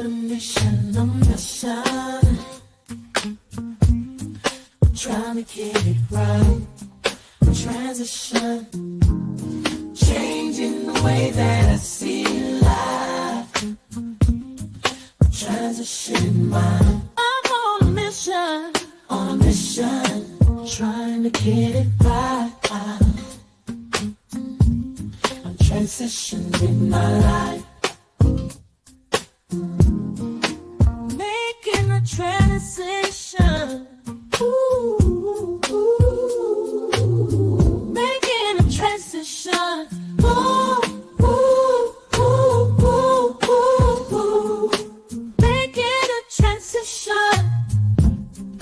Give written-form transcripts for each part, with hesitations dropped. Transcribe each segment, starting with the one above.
mission, I'm mission. Trying to get it right. Transition. Changing the way that I see life. Transition mind. I'm on a mission. On a mission. Trying to get it right. I'm transitioning my life. Making a transition. Ooh, making a transition. Ooh, ooh, ooh, ooh, ooh, ooh. Making a transition.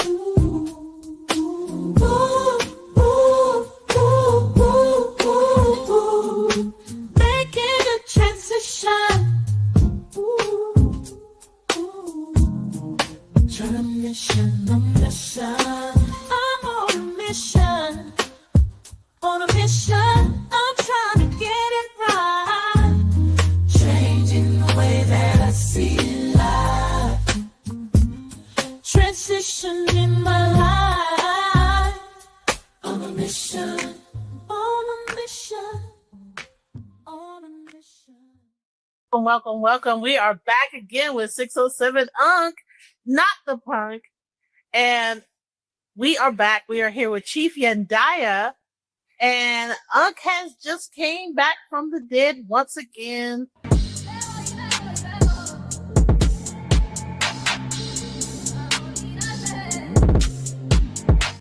Ooh, ooh, ooh, ooh, ooh, ooh, ooh. Making a transition. Trying to mission, I'm mission. I'm on a mission. On a mission, I'm trying to get it right. Changing the way that I see life. Transition in my life. On a mission. On a mission. On a mission. Welcome, welcome. We are back again with 607 Unk, not the punk. And we are back. We are here with Chief Yandaya. And Unk has just came back from the dead once again.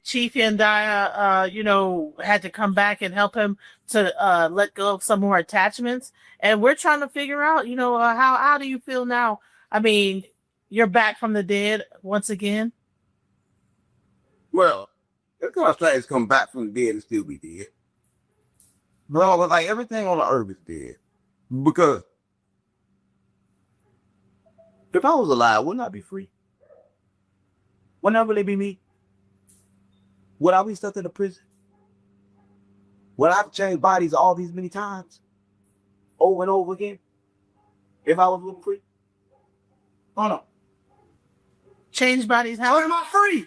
Chief Yandaya, had to come back and help him to let go of some more attachments. And we're trying to figure out, how do you feel now? I mean, you're back from the dead once again. Well, there's gonna things come back from the dead and still be dead. But like everything on the earth is dead. Because if I was alive, wouldn't I be free? Wouldn't that really be me? Would I be stuck in a prison? Would I have to change bodies all these many times? Over and over again? If I was living free? Oh no. Change bodies. How am I free?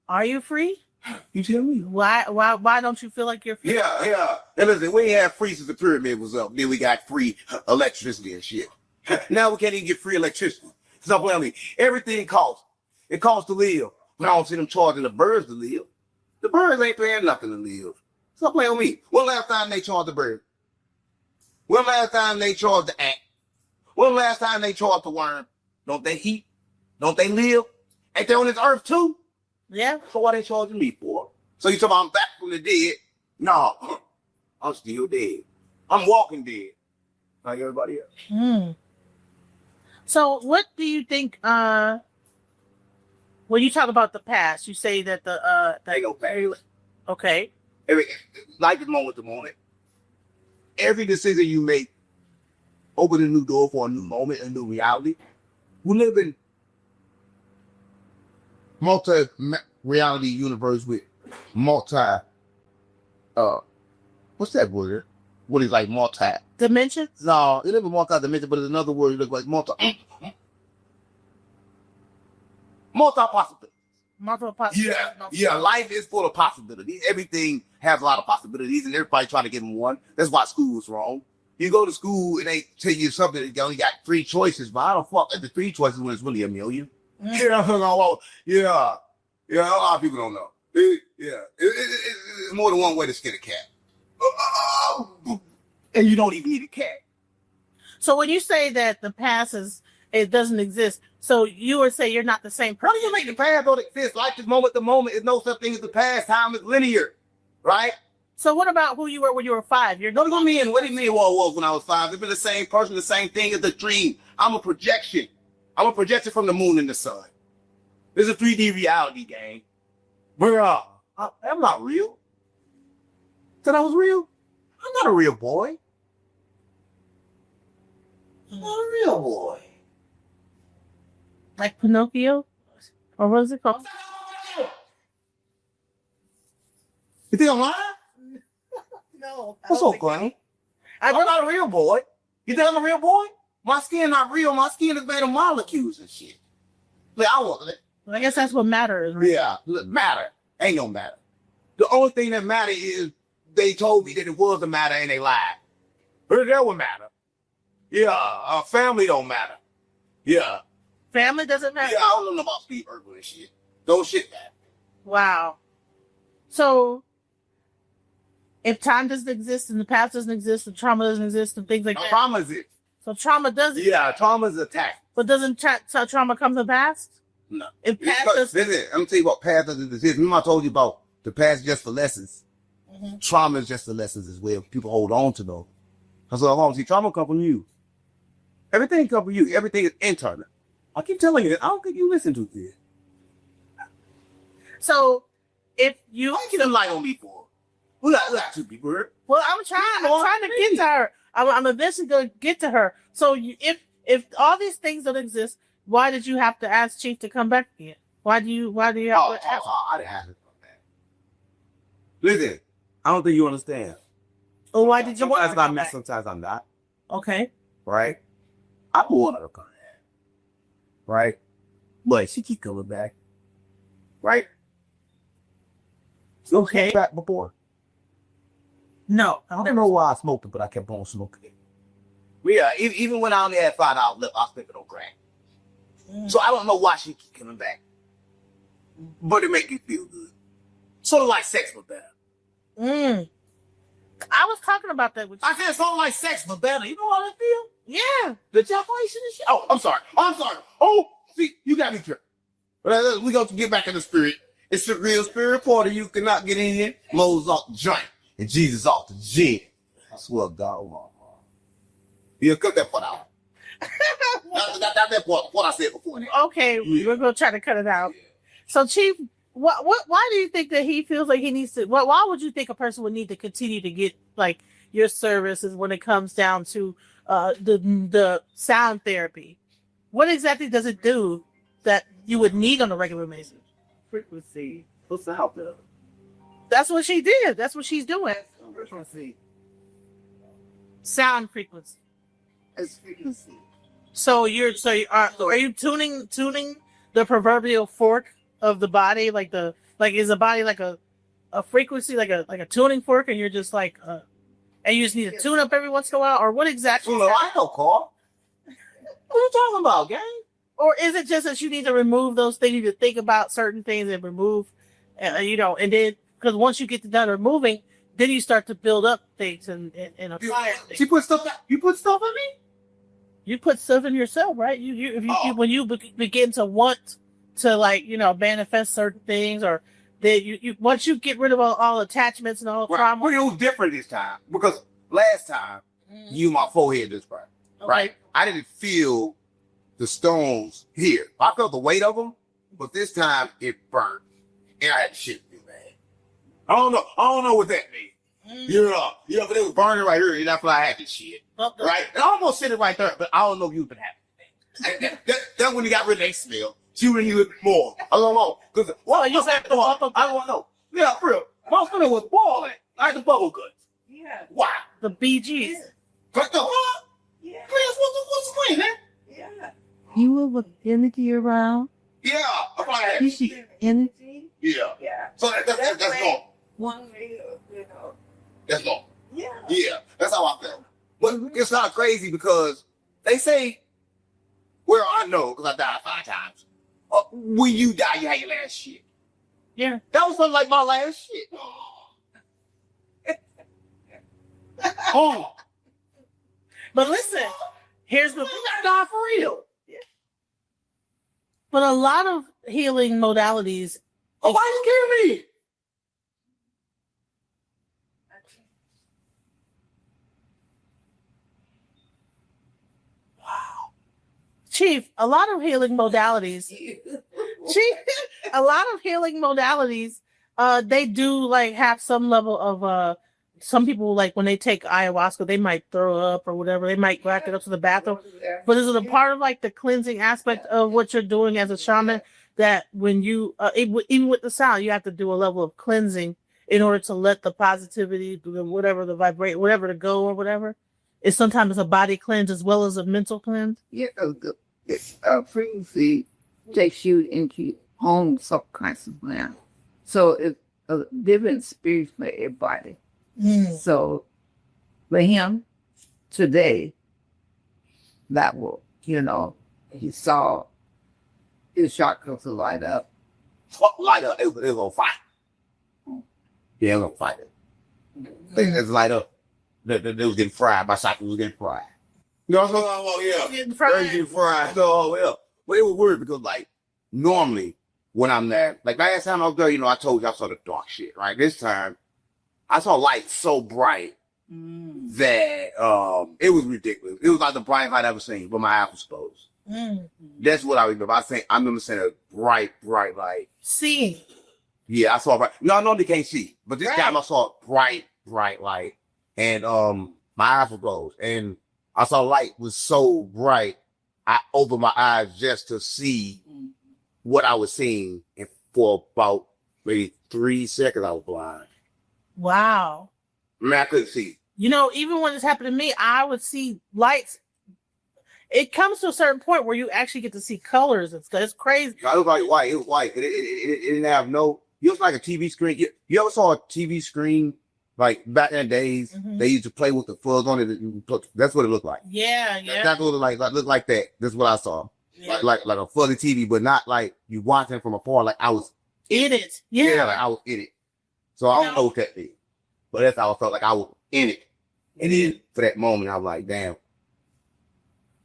Are you free? You tell me. Why don't you feel like you're free? Yeah. And listen, we ain't had free since the pyramid was up. Then we got free electricity and shit. Now we can't even get free electricity. Stop playing with me. Everything costs. It costs to live. But I don't see them charging the birds to live. The birds ain't paying nothing to live. Stop playing with me. When last time they charged the bird? When last time they charged the ant? When last time they charged the worm? Don't they eat? Don't they live? Ain't they on this earth too? Yeah. So why they charging me for? So you talking about I'm back from the dead? No, I'm still dead. I'm walking dead, like everybody else. So what do you think, when you talk about the past, you say that They go past. Okay. Life is moment to moment. Every decision you make open a new door for a new moment, a new reality. We live in multi-reality universe with what's that word? What is like multi? Dimensions? No, it isn't multi-dimension, but it's another word. It looks like multi-possibilities. Multiple possibilities. Yeah. Life is full of possibilities. Everything has a lot of possibilities, and everybody trying to get them one. That's why school is wrong. You go to school and they tell you something. You only got 3 choices, but I don't fuck at the 3 choices when it's really a million. Yeah, a lot of people don't know. It's more than one way to skin a cat. And you don't even need a cat. So when you say that the past it doesn't exist, so you would say you're not the same person. How do you make the past don't exist? Life is moment to moment. There's no such thing as the past. Time is linear, right? So what about who you were when you were 5? What do you mean what I was when I was 5? It's been the same person, the same thing as the dream. I'm a projection. I'm a projection from the moon and the sun. This is a 3D reality game. Bro, I'm not real. Said I was real? I'm not a real boy. I'm not a real boy. Like Pinocchio? Or what is it called? You think I'm lying? No. What's up, Glenn? I'm not a real boy. You think I'm a real boy? My skin not real. My skin is made of molecules and shit. Like, I guess that's what matters. Right? Yeah, look, matter. Ain't no matter. The only thing that matter is they told me that it was a matter and they lied. But that would matter. Yeah, family don't matter. Yeah. Family doesn't matter? Yeah, I don't know about sleep herbal and shit. Those shit matter. Wow. So, if time doesn't exist and the past doesn't exist and trauma doesn't exist and things like that. Trauma is it. So trauma doesn't. Yeah, trauma is attack. But doesn't trauma come from the past? No. If past doesn't. Listen, I'm gonna tell you what past doesn't exist. Remember I told you about the past is just for lessons. Mm-hmm. Trauma is just for lessons as well. People hold on to those. That's what I want to see. Trauma come from you. Everything come from you. Everything is internal. I keep telling you, I don't think you listen to this. So, if you I get a light on me for. We got two people here. Well, I'm trying to get to her. I'm eventually going to get to her. So, if all these things don't exist, why did you have to ask Chief to come back again? Why do you have to ask? I didn't have to come back. Listen, I don't think you understand. Well, why did you want to come back? Sometimes I'm not. Okay. Right? I want her to come back. Right? But she keep coming back. Right? Okay. Back before. No. I don't know why I smoked it, but I kept on smoking it. Yeah, even when I only had $5 left, I spent it on crack. So I don't know why she keep coming back. But it make you feel good. Sort of like sex, but better. I was talking about that with you. I said something like sex, but better. You know how that feel? Yeah. The ejaculation and shit. Oh, I'm sorry. Oh, see, you got me tripped. But we got to get back in the spirit. It's the real spirit party. You cannot get in here. Moses off the joint and Jesus off the gin. I swear to God. Yeah, cut that part out. not that part. What I said before. Okay, we're gonna try to cut it out. Yeah. So, Chief, why do you think that he feels like he needs to? Why would you think a person would need to continue to get like your services when it comes down to the sound therapy? What exactly does it do that you would need on a regular basis? Frequency. What's the help of? That's what she did. That's what she's doing. Frequency. Sound frequency. It's frequency. So are you tuning the proverbial fork of the body, is the body like a frequency, like a tuning fork, and you're just like and you just need to tune up every once in a while, or what exactly? Well, I don't call. What are you talking about, gang? Or is it just that you need to remove those things, you need to think about certain things and remove, and then because once you get done removing, then you start to build up things and apply things. You put stuff in me? You put stuff in yourself, right? When you begin to want to manifest certain things, or that you once you get rid of all attachments and all trauma. Well, it was different this time because last time you my forehead this part, okay. Right? I didn't feel the stones here. I felt the weight of them, but this time it burned, and I had shit too bad. I don't know what that means. Yeah, but it was burning right here, and that's why I had this shit. Right? And I almost said it right there, but I don't know if you've been happy. That's when you got rid of that smell. She would have used more. I don't know. Because, you said I don't know. Yeah, for real. My stomach was boiling like the bubble guts. Yeah. Why? The BGs. Like the what? Yeah. What's the point, man? Yeah. You will look energy around. Yeah. I probably had you see energy. Yeah. Yeah. So that's normal. One way, That's normal. Yeah. Yeah. That's how I felt. But it's not crazy because they say, well, I know because I died 5 times. When you die, you had your last shit. Yeah. That was something like my last shit. Oh. But listen, here's the thing. I died for real. Yeah. But a lot of healing modalities. Oh, why you scared me? Chief, a lot of healing modalities. They do have some level of some people when they take ayahuasca, they might throw up or whatever. They might go have to go to the bathroom. But is it a part of the cleansing aspect of what you're doing as a shaman that when you even with the sound, you have to do a level of cleansing in order to let the positivity, whatever the vibrate, whatever to go or whatever? It's sometimes a body cleanse as well as a mental cleanse. Yeah, frequency takes you into your own subconscious mind. So it's a different spirit for everybody. So for him today, that will, he saw his chakras light up. Light up. It was on fire. Yeah, it was on fire. It's light up. They was getting fried. My chakras was getting fried. You know what I'm saying? Oh, yeah. Getting fried. They getting fried. So, yeah. But it was weird because, like, normally when I'm there, like last time I was there, I told you I saw the dark shit, right? This time, I saw light so bright that it was ridiculous. It was like the brightest light I've ever seen, but my eyes was closed. That's what I remember. I remember seeing a bright light. Seeing. Yeah, I saw bright. No, I normally can't see, but this time I saw a bright light, and my eyes were closed, and I saw light was so bright, I opened my eyes just to see what I was seeing, and for about maybe 3 seconds I was blind. Wow. I mean, I couldn't see. Even when this happened to me, I would see lights. It comes to a certain point where you actually get to see colors and stuff. It's crazy. It was like white. It was white. It didn't have no. It was like a TV screen. You ever saw a TV screen like back in the days? They used to play with the fuzz on it. That's what it looked like. Yeah. That's what it looked like that. That's what I saw. Yeah. Like a fuzzy TV, but not like you watching from afar. Like I was in it. Yeah. Like I was in it. So I don't know what that is, but that's how I felt. Like I was in it. And then for that moment, I was like, damn.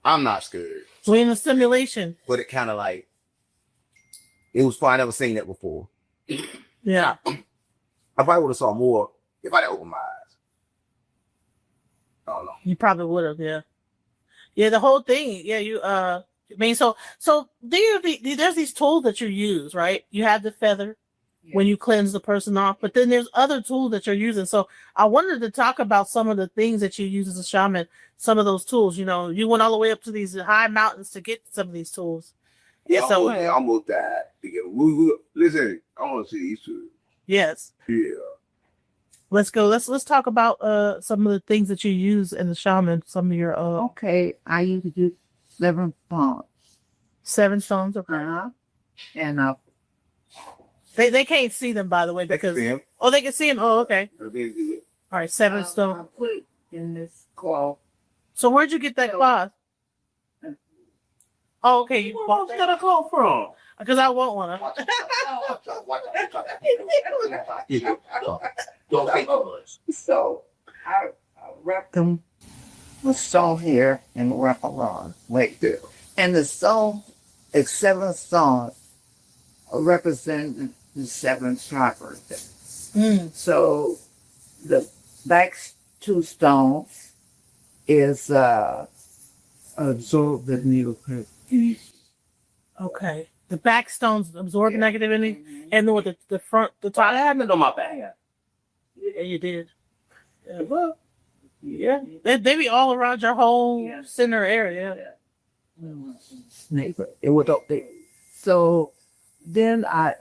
I'm not scared. We're in a simulation. But it kind of like, it was fun. I never seen that before. Yeah. I probably would have saw more if I had opened my eyes. I don't know. You probably would have, yeah. Yeah, the whole thing. Yeah, so there's these tools that you use, right? You have the feather when you cleanse the person off, but then there's other tools that you're using. So I wanted to talk about some of the things that you use as a shaman, some of those tools. You went all the way up to these high mountains to get some of these tools. Yeah, so I almost died. Listen, I want to see these two. Yes. Yeah. Let's go. Let's talk about some of the things that you use in the shaman. Some of your Okay, I used to do 7 songs. 7 songs. Okay. And they can't see them, by the way, because they can see oh, they can see them. Oh, okay. All right, 7 stones. I put it in this cloth. So where'd you get that cloth? Oh, okay. You bought that a cloth from? Because I want one. So I wrap them with stone here and wrap around like this. And the stone is 7 stones representing the 7 chakras. So the back 2 stones is absorb the negative. Okay. The back stones absorb negative energy, and then with the front, the top. I had it on my back. Yeah, you did. Yeah, well, yeah. They be all around your whole center area. Neighbor, it was up there. So then I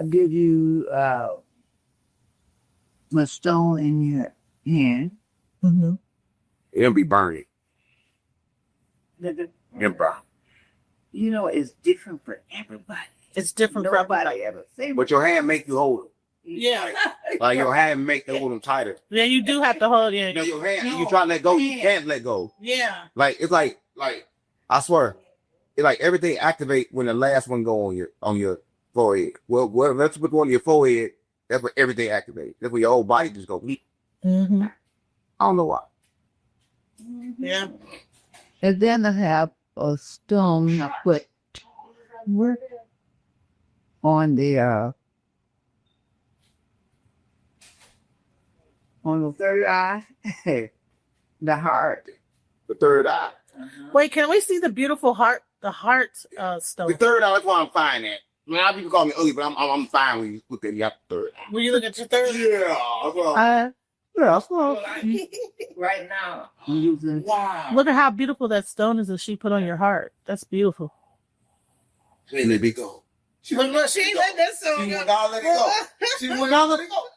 give you my stone in your hand. It'll be burning. It'll burn. It's different for everybody. It's different for everybody. Nobody ever seen. But your hand make you hold them. Yeah. Like your hand make them hold them tighter. Yeah, you do have to hold. Yeah. Your hand, you try to let go, you can't let go. Yeah. Like it's like I swear, it's like everything activate when the last one go on your forehead. Well, let's put one on your forehead. That's where everything activates. That's where your whole body just go. Mm-hmm. I don't know why. Yeah. And then I have a stone I put on the third eye, the heart. The third eye. Wait, can we see the beautiful heart? The heart stone. The third eye. That's why I'm fine at. I mean, a lot of people call me ugly, but I'm fine when you look at me at the third eye. When you look at your third. Yeah. That's well. Right now, I'm using. Wow. Look at how beautiful that stone is that she put on your heart. That's beautiful. She ain't let me go. She ain't let that stone She would not let it go. She would not let it go.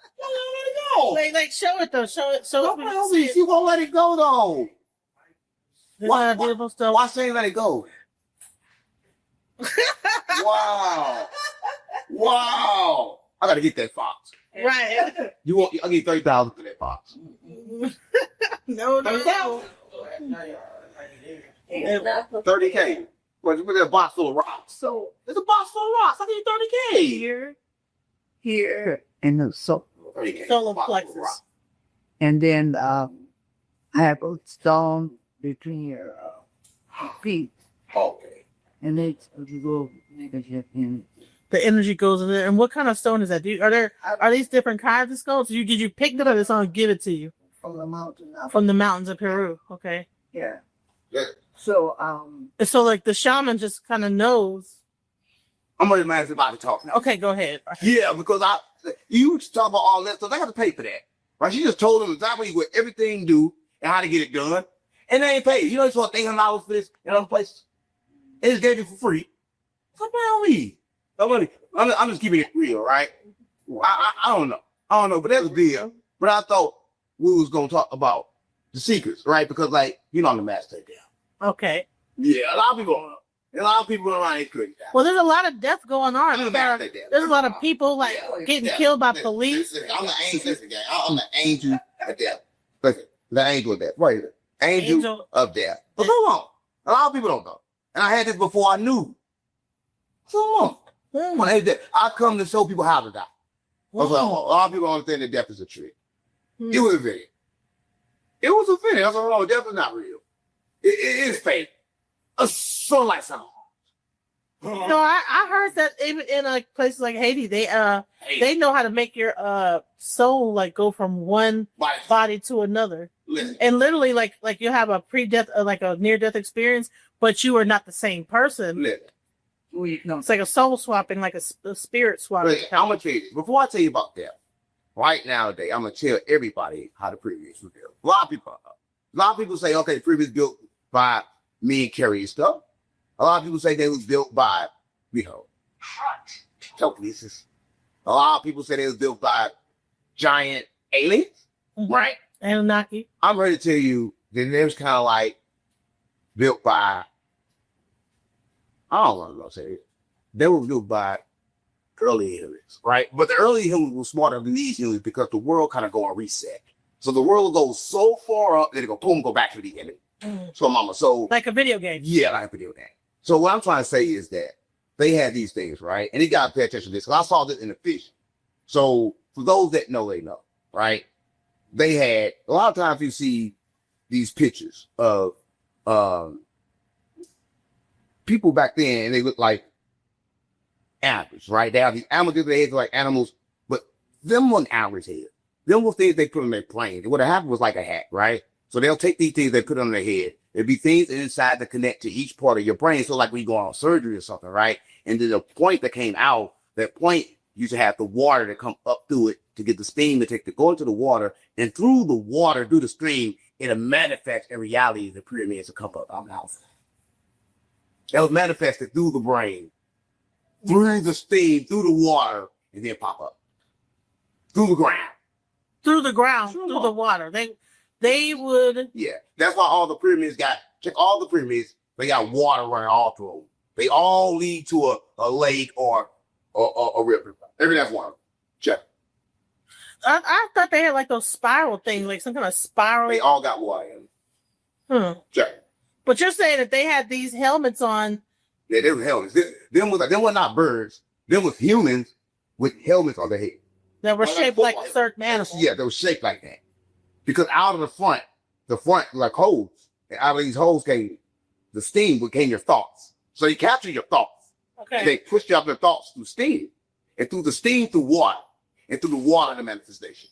Like, show it though. Show it. She won't let it go though. Why, beautiful stuff. why say let it go? Wow. Wow. I gotta get that fox. Right. You want? I'll give you 30,000 for that fox. No. 30K. What? Look at that box full of rocks. So There's a box full of rocks. I need 30K. here, and the soul, 30K. Solar Box full of plexus. rocks. and then I have a stone between your feet, Okay. and it's a little negative in it. The energy goes in there. And what kind of stone is that? Are these different kinds of stones? Did you pick it up or did someone give it to you? From the mountain up. From the mountains of Peru. Okay. Yeah. Yeah. So And so like the shaman just kind of knows. I'm gonna imagine about to talk now. Okay, go ahead. Yeah, because you talk about all that stuff. I got to pay for that. Right? She just told them exactly what everything do and how to get it done. And they ain't paid. You know, it's what $800 for this in other places. They just gave it for free. What's about me? I'm just keeping it real, right? I don't know. I don't know, but that's a deal. But I thought we was gonna talk about the secrets, right? Because like, you know, I'm the master down. Okay. Yeah, a lot of people don't know. And a lot of people going around ain't crazy. Well, there's a lot of death going on. I'm the master down. There's a lot of people like getting killed by police. I'm the angel. I'm the angel of death. Listen, the angel of death. Right. Angel of death. But come on. A lot of people don't know. And I had this before I knew. Come on. I come to show people how to die. A lot of people don't understand that death is a trick. It was a video. It was a video. I said, no, death is not real. It is fake. A sunlight sound. No, I heard that even in places like Haiti, they know how to make your soul like go from one body to another. Listen. And literally like you have a pre-death like a near-death experience, but you are not the same person. Listen. It's like a soul swapping, like a spirit swapping. Listen, I'm gonna tell you before I tell you about death. Right nowadays, I'm gonna tell everybody how the previous was built. A lot of people say, okay, the previous built by me and Carrie and stuff. A lot of people say they was built by, telekinesis. A lot of people say they was built by giant aliens, right? Anunnaki. I'm ready to tell you that they was kind of like built by, I don't know what I'm say it. They were built by early humans, right? But the early humans were smarter than these humans because the world kind of go on reset. So the world goes so far up that it go boom, go back to the beginning. So like a video game. Yeah, like a video game. So what I'm trying to say is that they had these things, right? And you got to pay attention to this. Because I saw this in the fish. So for those that know, they know, right? They had, a lot of times you see these pictures of people back then, and they look like animals, right? They have these animals, they look like animals, but them weren't animals' head. Them were things they put on their plane. What happened was like a hat, right? So they'll take these things they put on their head. There'll be things inside that connect to each part of your brain. So like when you go on surgery or something, right? And then the point that came out, that point used to have the water that come up through it to get the steam to go into the water. And through the water, through the stream, it'll manifest in reality the pyramids will come up our mouth. That was manifested through the brain, through the steam, through the water, and then pop up. Through the ground. Through the ground, through the water. They would. Yeah, that's why all the pyramids check all the pyramids, they got water running all through them. They all lead to a lake or a river. Every that's water. Check. I thought they had like those spiral things, like some kind of spiral. They all got water in them. Check. But you're saying that they had these helmets on. Yeah, they were helmets. Them were not birds. Them was humans with helmets on their head. That were shaped like certain animals. Yeah, they were shaped like that. Because out of the front like holes, and out of these holes came the steam, became your thoughts. So you capture your thoughts. Okay. They push out their thoughts through steam, and through the steam through water, and through the water the manifestation.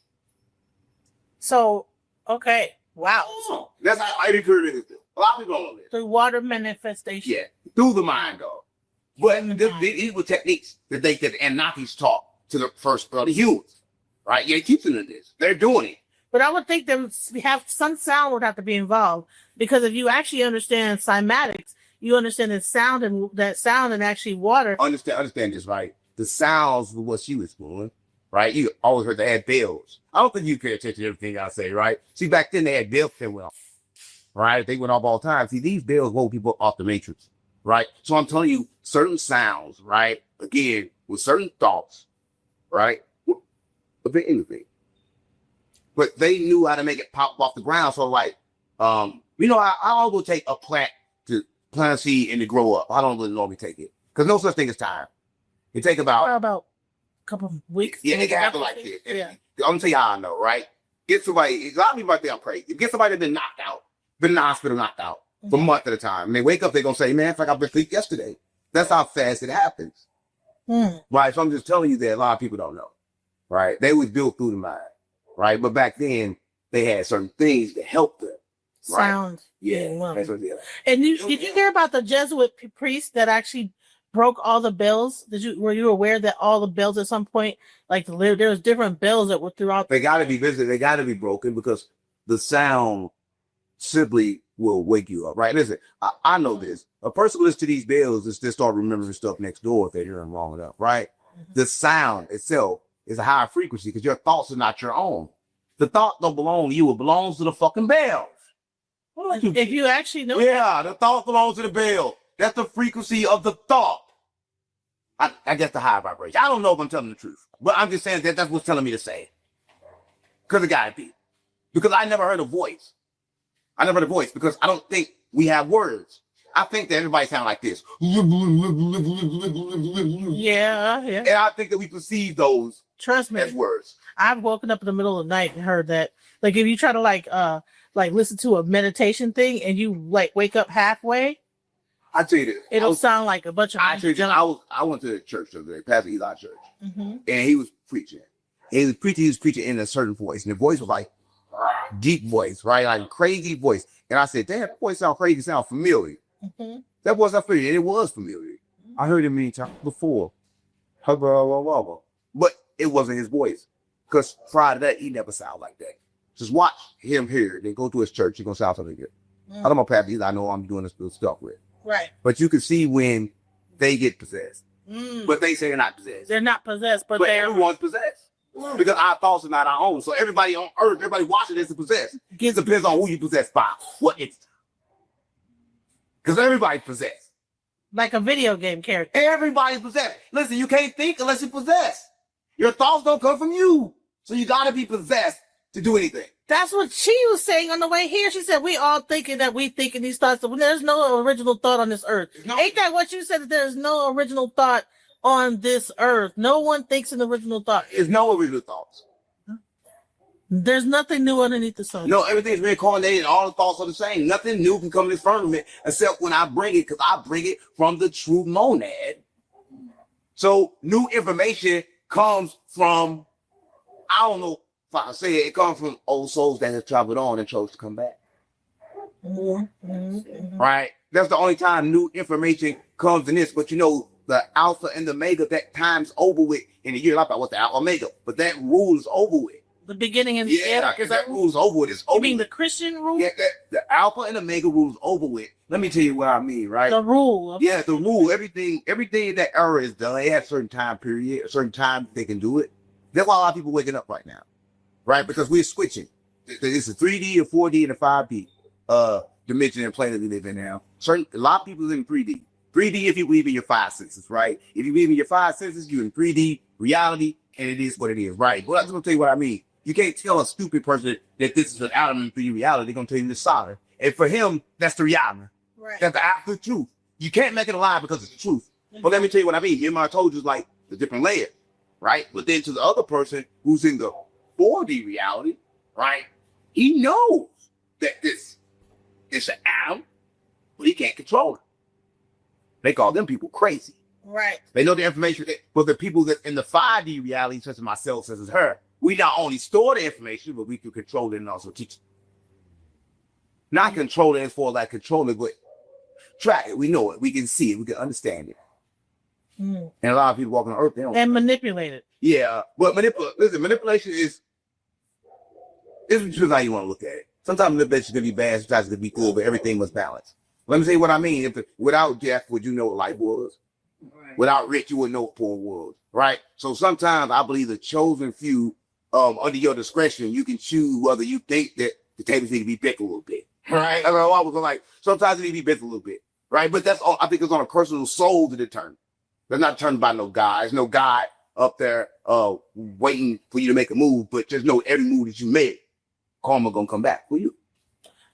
So, okay, wow. That's how ID pyramid is built. A lot of people don't know this. Through water manifestation. Yeah, through the mind, though. But these were techniques that the Anunnakis taught to the first early humans, right? Yeah, they keep doing this. They're doing it. But I would think some sound would have to be involved, because if you actually understand cymatics, you understand that sound and actually water. Understand this, right? The sounds were what she was doing, right? You always heard they had bells. I don't think you pay attention to everything I say, right? See, back then they had bells that went off. right? They went off all the time. See, these bells woke people off the matrix, right? So I'm telling you, certain sounds, right? Again, with certain thoughts, right? A bit anything. But they knew how to make it pop off the ground. So like, I always take a plant a seed and to grow up. I don't really normally take it. Because no such thing as time. It take about a couple of weeks. Yeah, it can happen like this. Yeah. I'm gonna tell you how I know, right? Get somebody, a lot of people out there are crazy. Get somebody that's been knocked out, been in the hospital knocked out for months at a time. And they wake up, they're gonna say, man, it's like I've been asleep yesterday. That's how fast it happens. Right. So I'm just telling you that a lot of people don't know. Right. They was built through the mind. Right. But back then they had certain things that helped them. Right? Sound. Yeah. That's what, And did you hear about the Jesuit priest that actually broke all the bells? Were you aware that all the bells at some point, like there was different bells that were throughout? They got to be visited. They got to be broken because the sound simply will wake you up. Right. Listen, I know this. A person who listens to these bells is just start remembering stuff next door if they're hearing wrong enough. Right. The sound itself is a higher frequency because your thoughts are not your own. The thought don't belong to you. It belongs to the fucking bells. If you actually know. Yeah, the thought belongs to the bell. That's the frequency of the thought. I guess the high vibration. I don't know if I'm telling the truth, but I'm just saying that's what's telling me to say. Because it gotta be. Because I never heard a voice. I never heard a voice because I don't think we have words. I think that everybody sounds like this. Yeah. And I think that we perceive those Trust me. as words. I've woken up in the middle of the night and heard that. Like if you try to like listen to a meditation thing and you like wake up halfway, I tell you this. It'll sound like a bunch of. I went to the church the other day, Pastor Eli Church, and he was preaching. He was preaching in a certain voice, and the voice was like deep voice, right, like crazy voice. And I said, "Damn, that voice sound crazy, sound familiar." That voice sound familiar, and it was familiar. I heard it many times before, but it wasn't his voice because prior to that, he never sounded like that. Just watch him here, then go to his church. He's gonna sound something good. I don't know Pastor Eli. I know I'm doing this stuff with. Right. But you can see when they get possessed. But they say they're not possessed. They're not possessed, but everyone's possessed. Because our thoughts are not our own. So everybody on earth, everybody watching this is possessed. It depends on who you possessed by. What it's. Because everybody's possessed. Like a video game character. Everybody's possessed. Listen, you can't think unless you're possessed. Your thoughts don't come from you. So you got to be possessed to do anything. That's what she was saying on the way here. She said, we all thinking that we thinking these thoughts. There's no original thought on this earth. Ain't that what you said? That there's no original thought on this earth. No one thinks an original thought. There's no original thoughts. There's nothing new underneath the sun. No, everything's reincarnated. All the thoughts are the same. Nothing new can come in this firmament except when I bring it, because I bring it from the true monad. So new information comes from, I don't know if I say it comes from old souls that have traveled on and chose to come back. Right? That's the only time new information comes in this. But the alpha and the omega, that time's over with in a year. Like what's the alpha omega? But that rule is over with. The beginning and the end. Because that rule's over with. It's over. You mean the Christian rule? Yeah, the alpha and omega rule's over with. Let me tell you what I mean, right? The rule. The rule. Everything in that era is done. They have a certain time period, a certain time they can do it. That's why a lot of people waking up right now. Right? Because we're switching. It's a 3D, a 4D, and a 5D dimension and planet we live in now. A lot of people live in 3D. 3D if you believe in your five senses, right? If you believe in your five senses, you're in 3D reality, and it is what it is, right? But I'm going to tell you what I mean. You can't tell a stupid person that this is an atom in 3D reality. They're going to tell you this solid. And for him, that's the reality. Right. That's the absolute truth. You can't make it a lie because it's the truth. But let me tell you what I mean. Remember I told you it's like the different layer, right? But then to the other person who's in the 4D reality, right? He knows that this is an atom, but he can't control it. They call them people crazy. Right. They know the information, but the people that in the 5D reality, such as myself, such as her, we not only store the information, but we can control it and also teach it. Not control it as for like control it, but track it. We know it. We can see it. We can understand it. And a lot of people walking on earth, they don't. And manipulate it. Yeah, but manipulation is just how you want to look at it. Sometimes manipulation can be bad, sometimes it can be good, but everything was balanced. Let me say what I mean. Without Jeff, would you know what life was? Right. Without Rich, you wouldn't know what porn was. Right? So sometimes I believe the chosen few, under your discretion, you can choose whether you think that the tables need to be big a little bit. right? I was like, sometimes it need to be bent a little bit, right? But that's all. I think it's on a person's soul to determine. They're not determined by no God. There's no God up there waiting for you to make a move, but just know every move that you make, karma gonna come back for you.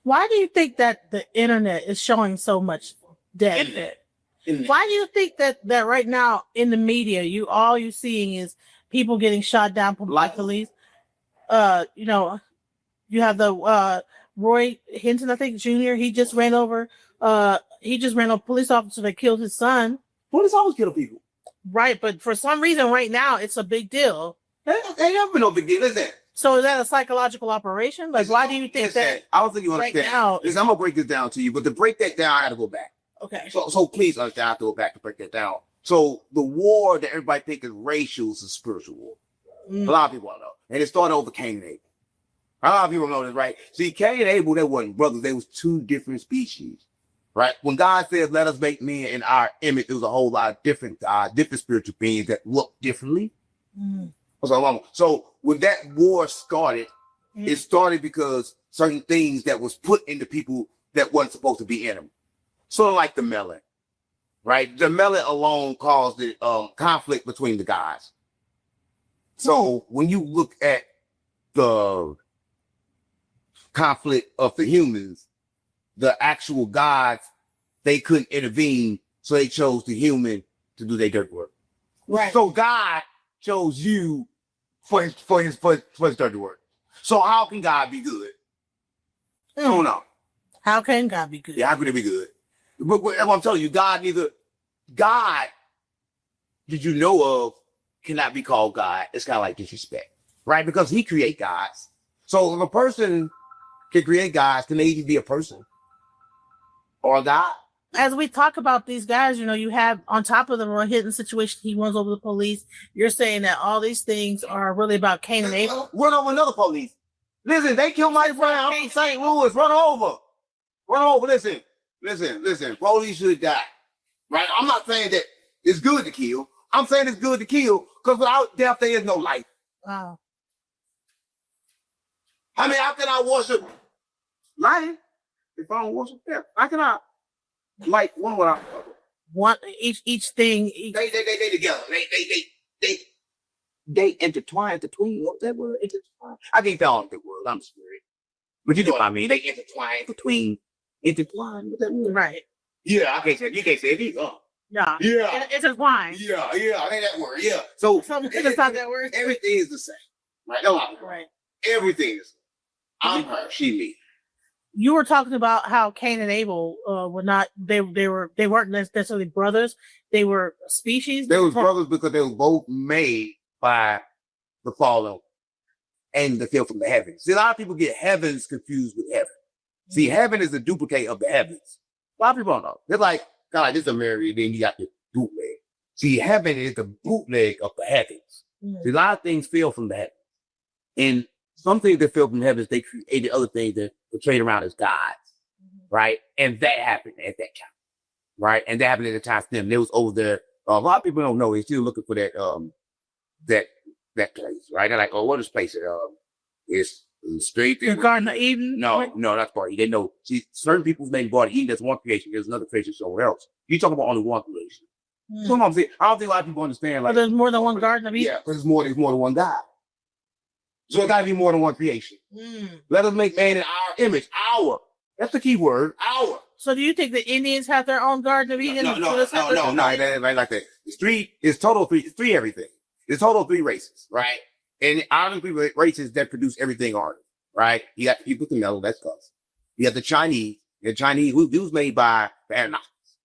Why do you think that the internet is showing so much death? Internet. Why do you think that right now in the media, all you're seeing is people getting shot down by police? You know, you have the Roy Hinton, I think Jr. He just ran over a police officer that killed his son. Police always kill people. Right, but for some reason right now it's a big deal. Ain't never been no big deal, is that? So is that a psychological operation? Like, why do you think that? I don't think you understand. Right now, I'm gonna break this down to you, but to break that down, I gotta go back. Okay. So please understand, I have to go back to break that down. So the war that everybody think is racial is a spiritual war. A lot of people don't know. And it started over Cain and Abel. A lot of people know this, right? See, Cain and Abel, they wasn't brothers. They was two different species, right? When God said, let us make men in our image, there was a whole lot of different gods, different spiritual beings that looked differently. So when that war started, it started because certain things that was put into people that wasn't supposed to be in them. Sort of like the melon, right? The melon alone caused the conflict between the gods. So when you look at the conflict of the humans, the actual gods, they couldn't intervene, so they chose the human to do their dirt work. Right. So God chose you for his dirty work. So how can God be good? I don't know. How can God be good? Yeah, how can it be good? But what I'm telling you, God did you know of cannot be called God. It's kind of like disrespect, right? Because he create gods. So if a person can create gods, can they even be a person or a god? As we talk about these guys, you have on top of the Roy Hinton situation, he runs over the police. You're saying that all these things are really about Cain and Abel. Run over another police. Listen, they killed my friend. I'm from St. Louis. Run over. Listen. Police should die. Right? I'm not saying that it's good to kill. I'm saying it's good to kill because without death, there is no life. Wow. I mean, how can I worship life if I don't worship death? How can I like one without the other? One each thing. They together. They intertwine between. What's that word? Intertwine. I can't tell the word. I'm sorry. But you know what I mean. They intertwine between. Intertwine. What's that word? Right. Yeah, you can't say it either. Yeah. Yeah. Intertwine. Yeah. I think that word. Yeah. So it's not that word. Everything is the same. Right? No, right. Everything is. I'm her. She me. You were talking about how Cain and Abel were not. They weren't necessarily brothers. They were species. They were brothers because they were both made by the fallen and the filth from the heavens. See, a lot of people get heavens confused with heaven. See, heaven is a duplicate of the heavens. A lot of people don't know. They're like, God, this is America, then you got the bootleg. See, heaven is the bootleg of the heavens. See, a lot of things fell from the heavens. And some things that fell from the heavens, they created other things that were portrayed around as gods, right? And that happened at that time, right? And that happened at the time for them. They was over there. A lot of people don't know. They're still looking for that that place, right? They're like, oh, what is this place? It's straight. The Garden of Eden? No, that's part. They didn't know. See, certain people's name Garden of Eden. There's one creation. There's another creation somewhere else. You talk about only one creation. So I'm saying, I don't think a lot of people understand. Like, there's more than one Garden of Eden. Yeah, because there's more than one God. So it got to be more than one creation. Let us make man in our image. Our. That's the key word. Our. So do you think the Indians have their own Garden of Eden? No. It ain't like that. It's three. It's total three. It's three everything. It's total three races, right? And out of the three races that produce everything on it, right? You got the people with the metal, that's us. You got the Chinese. The Chinese, who was made by the Anunnakis,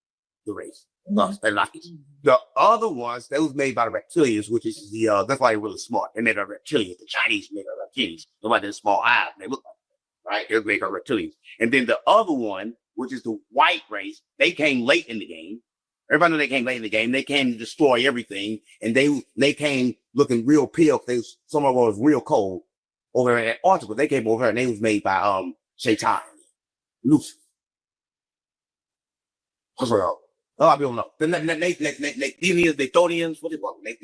the race. Us, Anunnakis. The other ones, that was made by the reptilians, which is that's why they're really smart. They made a reptilians. The Chinese made a reptilians. Nobody had small eyes. They look like that, right? They make a reptilians. And then the other one, which is the white race, they came late in the game. Everybody know they came late in the game. They came to destroy everything. And they came looking real pale. Some of them was real cold over at Antarctica. They came over and they was made by Shaitan, Lucifer. A lot of people know. The Nathonians, what they call them?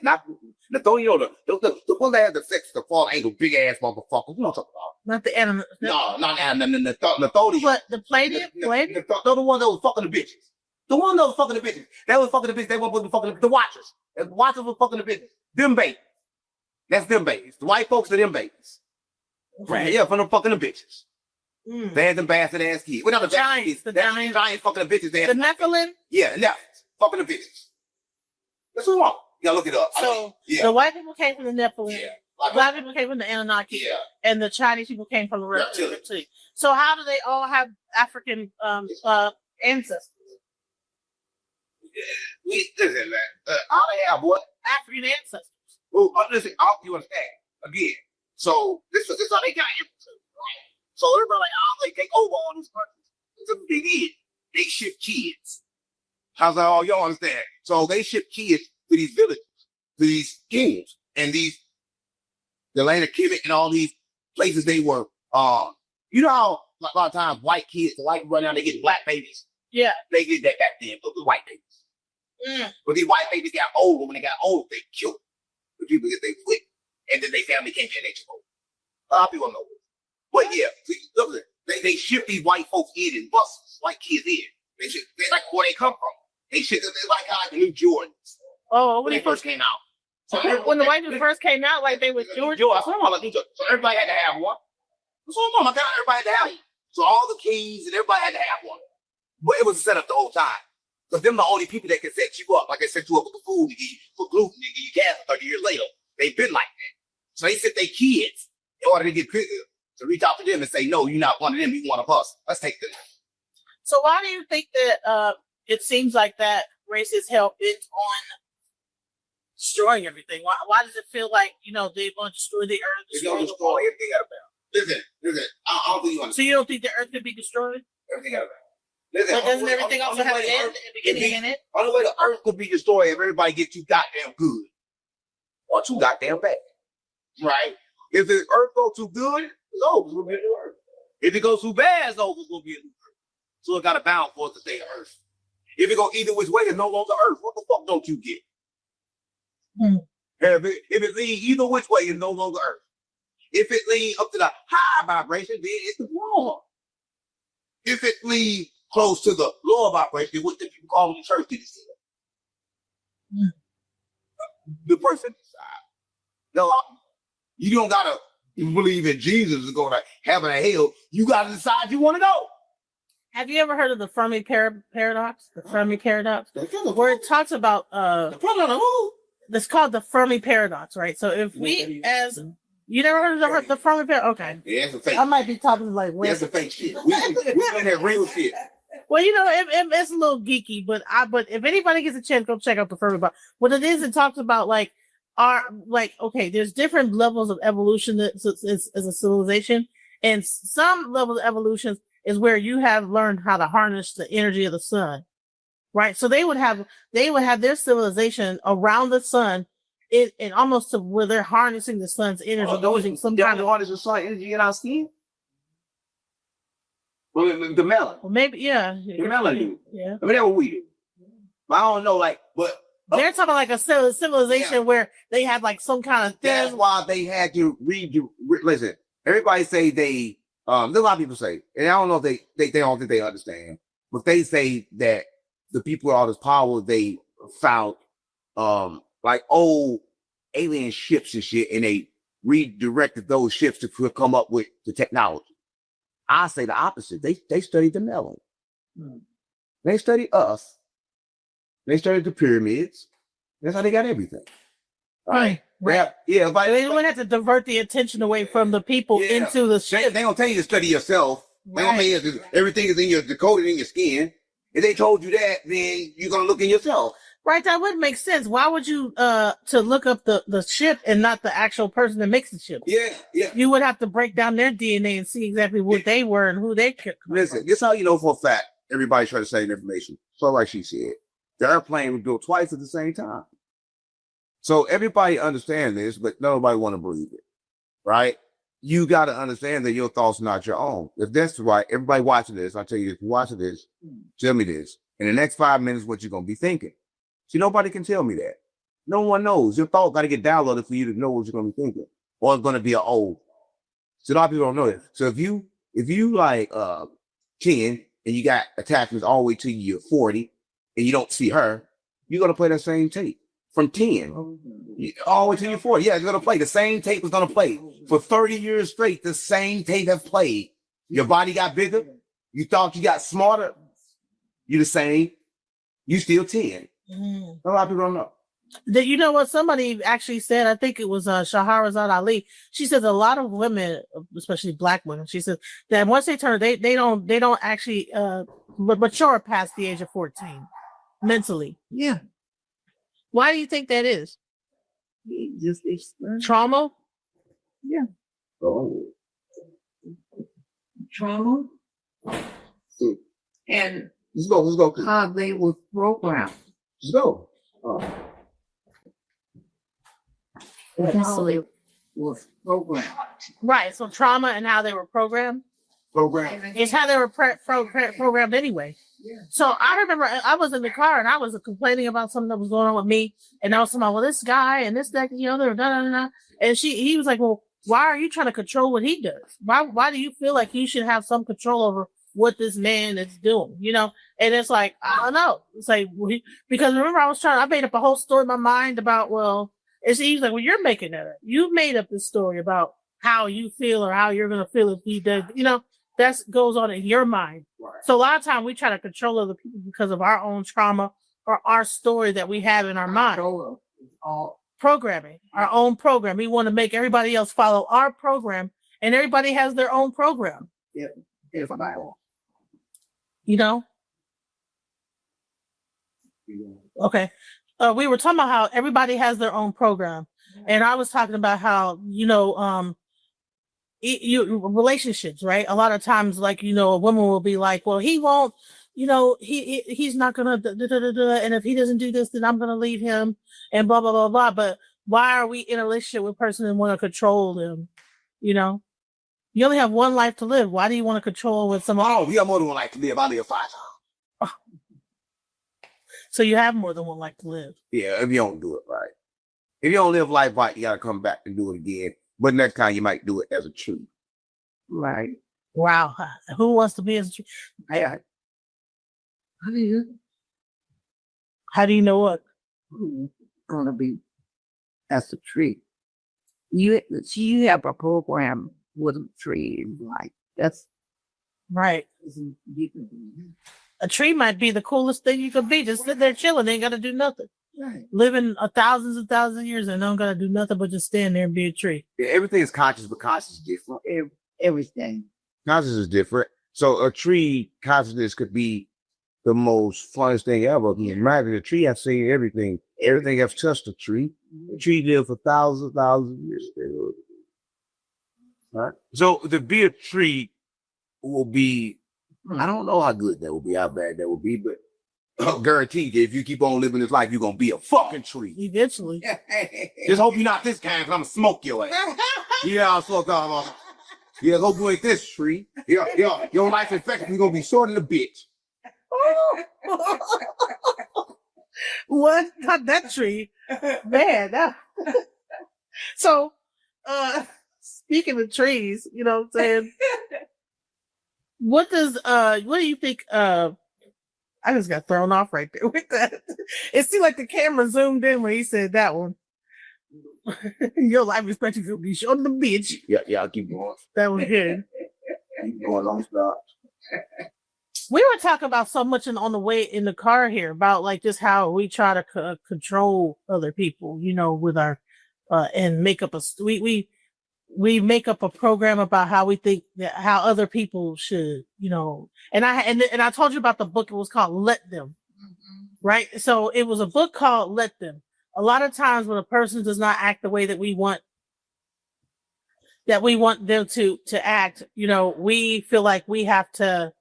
Not Nathonian, the one that has the sex, the fall angle, big ass motherfuckers. You know what I'm talking about? Not the animal. No, not Nathonian. What the Palladian? They're the one that was fucking the bitches. The one that was fucking the bitches. They was fucking the bitches. They weren't fucking the Watchers. The Watchers were fucking the bitches. Them babies. That's them babies. The white folks are them babies. Right? Yeah, from them fucking the bitches. They had them bastard ass kids. Well, not the Giants. The Giants. Giants fucking the bitches. The Nephilim. Yeah, fucking the bitches. That's what's wrong. You gotta look it up. So the white people came from the Nephilim. Yeah. Black people came from the Anunnaki. Yeah. And the Chinese people came from the reptilian. So how do they all have African ancestors? Listen, man. All they have, boy. African ancestors. Well, listen, you understand. Again. So this is how they got ancestors, right? So everybody like, oh, they take over all these countries. That's what they did. They ship kids. How's that all y'all understand? So they ship kids to these villages, to these kingdoms, and the land of Kemet and all these places they were. You know how a lot of times white kids, the white people run down, they get black babies. Yeah. They get that back then, but the white babies. But these white babies got old. When they got old, they killed the people that they flipped, and then their family came here and they took over. A lot of people know. But yeah, look at it. They ship these white folks in and buses, white kids in. They like where they come from. They ship them like how the new Jordans. Oh, when they first came out. So when the white people first came out, like they were George. So everybody had to have one. So everybody had to have one. So all the kings and everybody had to have one. But it was set up the whole time. Because them the only people that can set you up. Like they set you up with the food to give you for gluten to give you gas 30 years later. They've been like that. So they sent their kids in order to get to reach out to them and say, no, you're not one of them, you're one of us. Let's take them. So why do you think that it seems like that race is hell bent on destroying everything? Why does it feel like, they want to destroy the earth? They're going to destroy everything out of it. Listen, I don't think you understand. So you don't think the earth could be destroyed? Everything out of it. Listen, but doesn't everything also have an end and beginning in it? Only way the earth could be destroyed if everybody gets too goddamn good. Or too goddamn bad. Right? If the earth goes too good, it's over. It's going to be a new earth. If it goes too bad, it's over. It's going to be a new earth. So it got a bound for us to stay on earth. If it go either which way, it's no longer earth. What the fuck don't you get? If it leads either which way, it's no longer earth. If it leads up to the high vibration, then it's the floor. If it leads close to the lower vibration, what the people call the church, the person decide. No, you don't gotta believe in Jesus is going to heaven or hell. You gotta decide you want to go. Have you ever heard of the Fermi paradox? The Fermi paradox, where it talks about it's called the Fermi paradox, right? So if we you never heard of the Fermi paradox? Okay, yeah, it's a fake. I might be talking like that's a fake shit. We been that real shit. Well, it's a little geeky, but if anybody gets a chance, go check out the Fermi paradox. What it is, it talks about there's different levels of evolution as a civilization, and some levels of evolution is where you have learned how to harness the energy of the sun, right? So they would have their civilization around the sun, and almost to where they're harnessing the sun's energy, using some kind of harness the sun energy in our skin. Well, the melon. Well, maybe the melon do. Yeah, I mean that's what we do. But I don't know, but they're talking like a civilization where they had like some kind of thing. That's why they had to listen. Everybody say they. There's a lot of people say, and I don't know if they don't think they understand, but they say that the people with all this power, they found like old alien ships and shit, and they redirected those ships to come up with the technology. I say the opposite. They studied the melon. They studied us. They studied the pyramids. That's how they got everything. Right. Yeah. But they wouldn't have to divert the attention away from the people into the ship. They don't tell you to study yourself. They don't tell you everything is in your decoded in your skin. If they told you that, then you're gonna look in yourself. Right, that would make sense. Why would you to look up the ship and not the actual person that makes the ship? Yeah. You would have to break down their DNA and see exactly what they were and who they could. Listen, this is how you know for a fact everybody's trying to say information. So like she said, the airplane was built twice at the same time. So everybody understands this, but nobody want to believe it, right? You got to understand that your thoughts are not your own. If that's right, everybody watching this, I tell you, if you're watching this, tell me this. In the next 5 minutes, what you're gonna be thinking. See, nobody can tell me that. No one knows. Your thought got to get downloaded for you to know what you're gonna be thinking, or it's gonna be an old. So a lot of people don't know that. So if you like 10 and you got attachments all the way to you're 40 and you don't see her, you're gonna play that same tape from 10 all the way to you're 40. Yeah, you're gonna play the same tape is gonna play for 30 years straight. The same tape have played. Your body got bigger. You thought you got smarter. You the same. You still 10. A lot of people don't know. That, you know what somebody actually said, I think it was Shahrazad Ali. She says a lot of women, especially black women, she says that once they turn, they don't actually mature past the age of 14 mentally. Yeah. Why do you think that is? Just Trauma? Yeah. Oh. Trauma. And Let's go. how they were programmed. Let's go. How they was programmed. Right. So trauma and how they were programmed. Program. It's how they were programmed anyway. Yeah. So I remember I was in the car and I was complaining about something that was going on with me, and I was talking about, well, this guy and this, that, the other, da, da, da, da. And he was like, well, why are you trying to control what he does? Why do you feel like you should have some control over what this man is doing? You know? And it's like, I don't know. It's like, because remember I made up a whole story in my mind about, well, he's like, well, you're making that up. You made up this story about how you feel or how you're going to feel if he does, you know, that goes on in your mind. Right. So a lot of times we try to control other people because of our own trauma or our story that we have in our mind. Programming, our own program. We want to make everybody else follow our program, and everybody has their own program. Yep. You know? Okay. We were talking about how everybody has their own program. And I was talking about how, you know, relationships, right? A lot of times, like, you know, a woman will be like, well, he won't, you know, he's not gonna and if he doesn't do this, then I'm gonna leave him, and blah blah blah blah. But why are we in a relationship with a person and want to control them? You know, you only have one life to live. Why do you want to control with someone? Oh, you got more than one life to live. I live 5 times. So you have more than one life to live. Yeah, if you don't do it right. If you don't live life right, you gotta come back and do it again. But next time you might do it as a tree. Right. Wow. Who wants to be as a tree? How do you know what? Who's gonna be as a tree? You have a program with a tree, like that's right. A tree might be the coolest thing you could be. Just sit there chilling, ain't gotta do nothing. right. Living thousands and thousands of years and don't gotta do nothing but just stand there and be a tree. Yeah, everything is conscious, but conscious is different. Everything. Conscious is different. So a tree consciousness could be the most funnest thing ever. Imagine a tree has seen everything. Everything has touched a tree. A tree lived for thousands of years. Right? So to be a tree will be, I don't know how good that will be, how bad that will be, but I'm guaranteed if you keep on living this life, you're going to be a fucking tree. Eventually. Just hope you're not this kind, because I'm going to smoke your ass. Yeah, I'll smoke off. Yeah, hope you ain't this tree. Yeah, your life expectancy going to be short in a bitch. What? Not that tree. Man. So, speaking of trees, you know what I'm saying? What do you think, I just got thrown off right there with that. It seemed like the camera zoomed in when he said that one. Your life expectancy will be short in the bitch. Yeah, I'll keep going. That was good. Keep going, don't stop. We were talking about so much on the way in the car here about like just how we try to control other people, you know, with our and make up we make up a program about how we think that how other people should, you know. And I told you about the book. It was called Let Them, right? So it was a book called Let Them. A lot of times when a person does not act the way that we want them to act, you know, we feel like we have to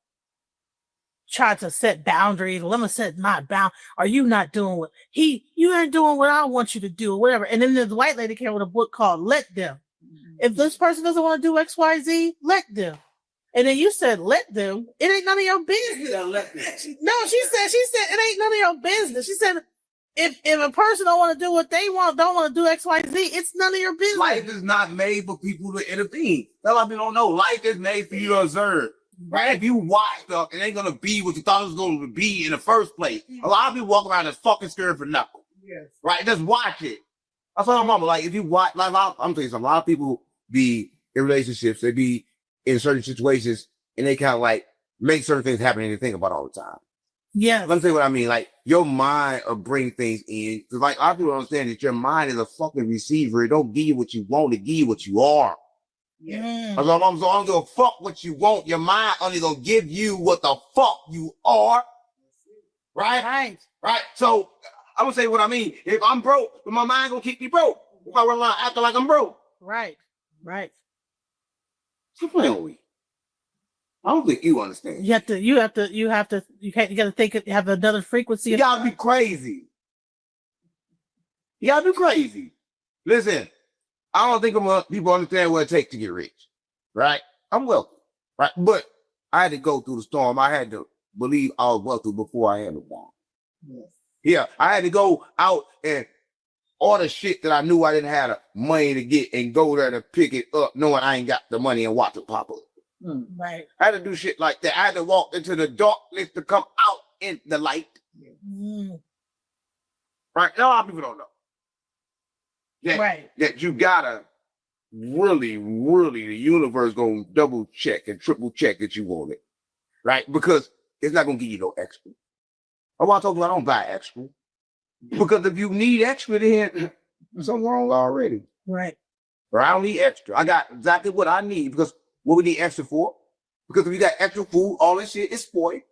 try to set boundaries. Let me set my bound. Are you not doing what you aren't doing what I want you to do or whatever? And then the white lady came with a book called Let Them. If this person doesn't want to do X, Y, Z, let them. And then you said, let them. It ain't none of your business. No, she said, it ain't none of your business. She said, if a person don't want to do what they want, don't want to do X, Y, Z, it's none of your business. Life is not made for people to intervene. That's why people don't know. Life is made for you to observe. Right? If you watch stuff, it ain't gonna be what you thought it was gonna be in the first place. A lot of people walk around as fucking scared for nothing. Yes. Right? Just watch it. That's what I'm talking about. Like, if you watch, like, I'm telling you something, a lot of people be in relationships, they be in certain situations, and they kind of like make certain things happen and they think about all the time. Yeah. Let me tell you what I mean. Like, your mind will bring things in. Cause like, a lot of people don't understand that your mind is a fucking receiver. It don't give you what you want, it give you what you are. Yeah. So I don't give a fuck what you want. Your mind only gonna give you what the fuck you are. Right? Right. So I'm gonna say what I mean. If I'm broke, my mind gonna keep me broke. If I run around acting like I'm broke. Right. Stop playing with me. I don't think you understand. You gotta think, have another frequency. You gotta be crazy. You gotta be crazy. Listen, I don't think people understand what it takes to get rich. Right? I'm wealthy. Right? But I had to go through the storm. I had to believe I was wealthy before I had the bomb. Yes. Yeah. I had to go out and order shit that I knew I didn't have the money to get and go there to pick it up knowing I ain't got the money and watch it pop up. Right. I had to do shit like that. I had to walk into the darkness to come out in the light. Right? A lot of people don't know. That you gotta really, the universe gonna double check and triple check that you want it. Right? Because it's not gonna give you no extra. That's why I told you I don't buy extra. Because if you need extra, then something wrong already. Right. Or I don't need extra. I got exactly what I need. Because what we need extra for? Because if you got extra food, all this shit is spoiled.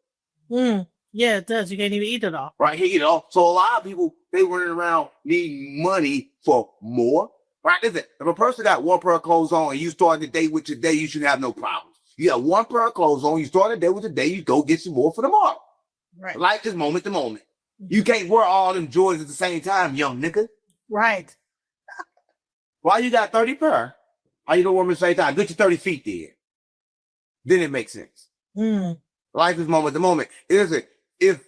Yeah, it does. You can't even eat it all. Right, you eat it all. So a lot of people, they running around needing money for more. Right, listen, if a person got one pair of clothes on and you start the day with today, you should have no problems. You got one pair of clothes on, you start the day with today, you go get some more for tomorrow. Right. Life is moment to moment. You can't wear all them Jordans at the same time, young nigga. Right. Why you got 30 pair? How you don't wear them at the same time? Get your 30 feet there. Then it makes sense. Life is moment to moment. Listen, if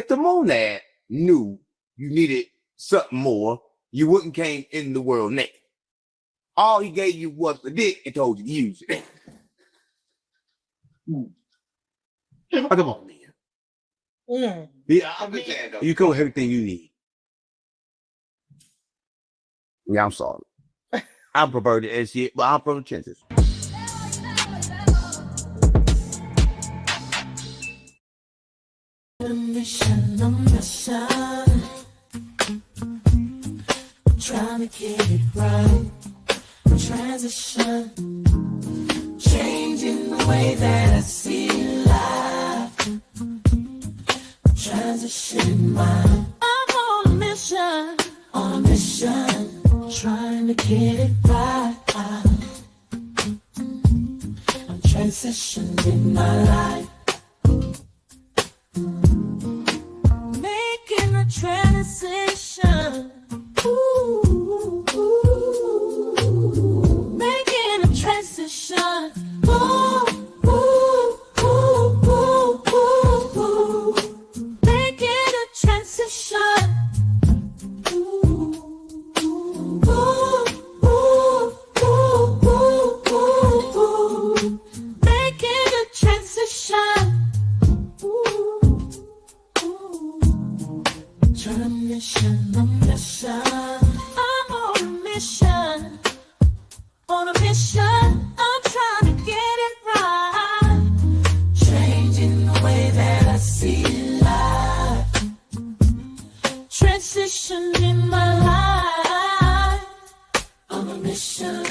the monad knew you needed something more, you wouldn't came in the world naked. All he gave you was the dick and told you to use it. Come on, man. Yeah, I'm just saying though. You come with everything you need. Yeah, I'm sorry. I'm perverted as shit, but I'm from the trenches. I'm trying to get it right. Transition, changing the way that I see life. Transition mind. I'm on a mission, trying to get it right. I'm transitioning my life. Making a transition. Ooh, making a transition. Ooh, making a transition. Making a transition. I'm on a mission, I'm trying to get it right. Changing the way that I see life. Transition in my life. On a mission.